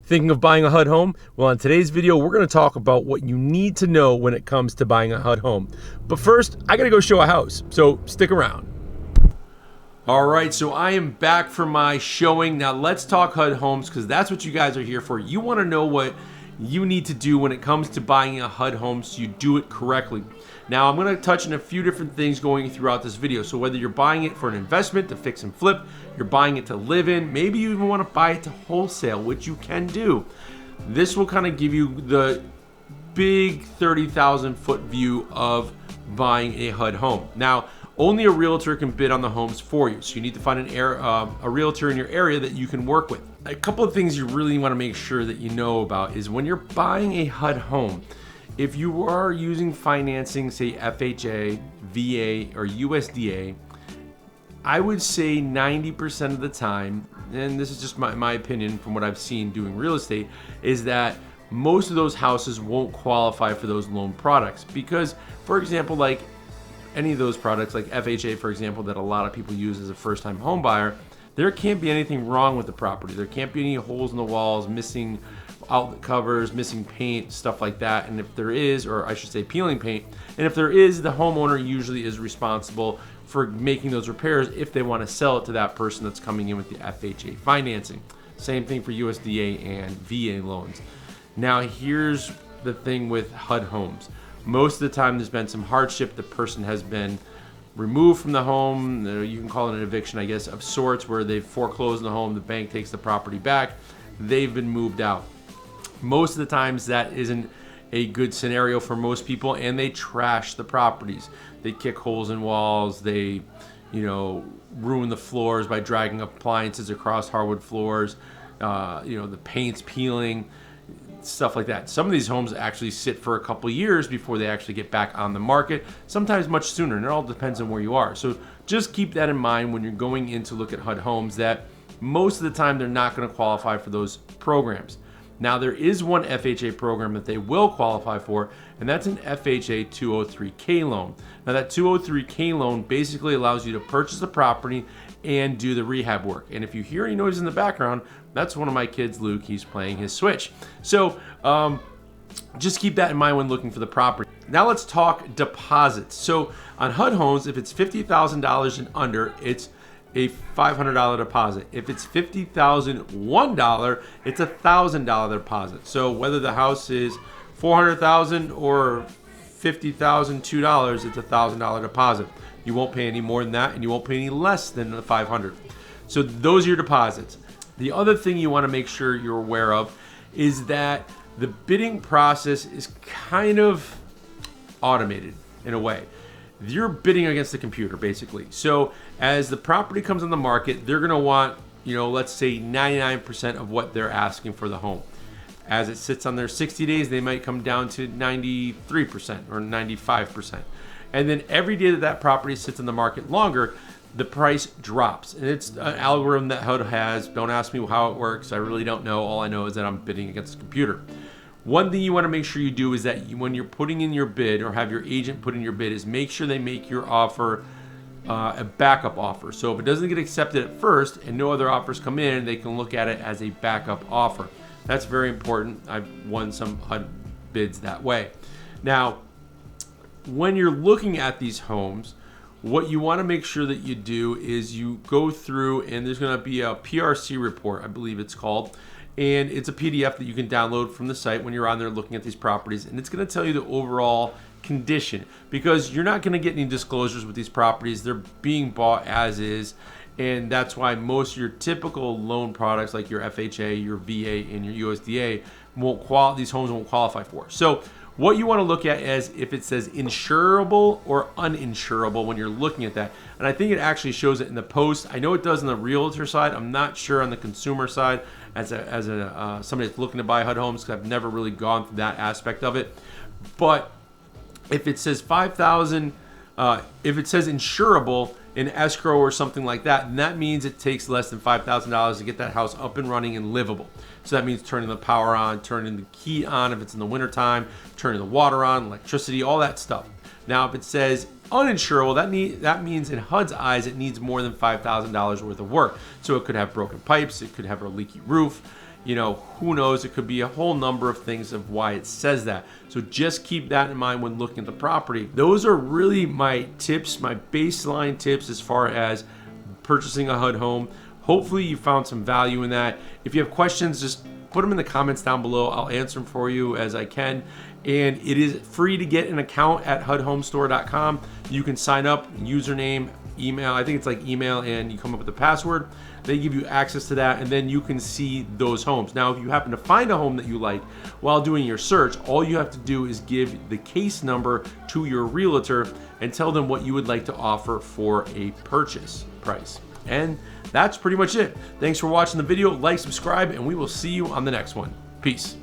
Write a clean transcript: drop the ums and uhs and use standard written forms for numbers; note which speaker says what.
Speaker 1: Thinking of buying a HUD home? Well, in today's video, we're going to talk about what you need to know when it comes to buying a HUD home. But first, I got to go show a house, so stick around. All right, so I am back for my showing. Now let's talk HUD homes because that's what you guys are here for. You want to know what you need to do when it comes to buying a HUD home so you do it correctly. Now I'm going to touch on a few different things going throughout this video. So whether you're buying it for an investment to fix and flip, you're buying it to live in, maybe you even want to buy it to wholesale, which you can do. This will kind of give you the big 30,000 foot view of buying a HUD home. Now, only a realtor can bid on the homes for you. So you need to find a realtor in your area that you can work with. A couple of things you really want to make sure that you know about is when you're buying a HUD home, if you are using financing, say FHA, VA, or USDA, I would say 90% of the time, and this is just my opinion from what I've seen doing real estate, is that most of those houses won't qualify for those loan products. Because, for example, like any of those products, like FHA, for example, that a lot of people use as a first-time home buyer, there can't be anything wrong with the property. There can't be any holes in the walls, missing outlet covers, missing paint, stuff like that. And if there is, or I should say peeling paint, and if there is, the homeowner usually is responsible for making those repairs if they want to sell it to that person that's coming in with the FHA financing. Same thing for USDA and VA loans. Now here's the thing with HUD homes. Most of the time there's been some hardship. The person has been removed from the home. You can call it an eviction, I guess, of sorts, where they've foreclosed the home, the bank takes the property back, they've been moved out. Most of the times that isn't a good scenario for most people, and they trash the properties. They kick holes in walls, they ruin the floors by dragging appliances across hardwood floors, the paint's peeling, stuff like that. Some of these homes actually sit for a couple years before they actually get back on the market, sometimes much sooner, and it all depends on where you are. So just keep that in mind when you're going in to look at HUD homes, that most of the time they're not going to qualify for those programs. Now there is one FHA program that they will qualify for, and that's an FHA 203K loan. Now that 203K loan basically allows you to purchase the property and do the rehab work. And if you hear any noise in the background, that's one of my kids, Luke. He's playing his Switch. So just keep that in mind when looking for the property. Now let's talk deposits. So on HUD homes, if it's $50,000 and under, it's a $500 deposit. If it's $50,001, it's a $1,000 deposit. So whether the house is $400,000 or $50,002, it's a $1,000 deposit. You won't pay any more than that, and you won't pay any less than the $500. So those are your deposits. The other thing you want to make sure you're aware of is that the bidding process is kind of automated in a way. You're bidding against the computer, basically. So as the property comes on the market, they're going to want, let's say 99% of what they're asking for the home. As it sits on their 60 days, they might come down to 93% or 95%. And then every day that property sits on the market longer, the price drops. And it's an algorithm that HUD has. Don't ask me how it works. I really don't know. All I know is that I'm bidding against the computer. One thing you want to make sure you do is that when you're putting in your bid, or have your agent put in your bid, is make sure they make your offer a backup offer. So if it doesn't get accepted at first and no other offers come in, they can look at it as a backup offer. That's very important. I've won some HUD bids that way. Now, when you're looking at these homes, what you want to make sure that you do is you go through, and there's going to be a PRC report, I believe it's called. And it's a PDF that you can download from the site when you're on there looking at these properties. And it's going to tell you the overall condition, because you're not going to get any disclosures with these properties. They're being bought as is. And that's why most of your typical loan products, like your FHA, your VA, and your USDA, these homes won't qualify for. So what you want to look at is if it says insurable or uninsurable when you're looking at that. And I think it actually shows it in the post. I know it does on the realtor side. I'm not sure on the consumer side as somebody that's looking to buy HUD homes, because I've never really gone through that aspect of it. But if it says $5,000, if it says insurable in escrow or something like that, then that means it takes less than $5,000 to get that house up and running and livable. So that means turning the power on, turning the heat on if it's in the wintertime, turning the water on, electricity, all that stuff. Now, if it says uninsurable, that means in HUD's eyes, it needs more than $5,000 worth of work. So it could have broken pipes, it could have a leaky roof, you know, who knows, it could be a whole number of things of why it says that. So just keep that in mind when looking at the property. Those are really my tips, my baseline tips as far as purchasing a HUD home. Hopefully you found some value in that. If you have questions, just put them in the comments down below. I'll answer them for you as I can. And it is free to get an account at HUDHomestore.com. You can sign up, username, email. I think it's like email, and you come up with a password. They give you access to that, and then you can see those homes. Now, if you happen to find a home that you like while doing your search, all you have to do is give the case number to your realtor and tell them what you would like to offer for a purchase price. And that's pretty much it. Thanks for watching the video. Like, subscribe, and we will see you on the next one. Peace.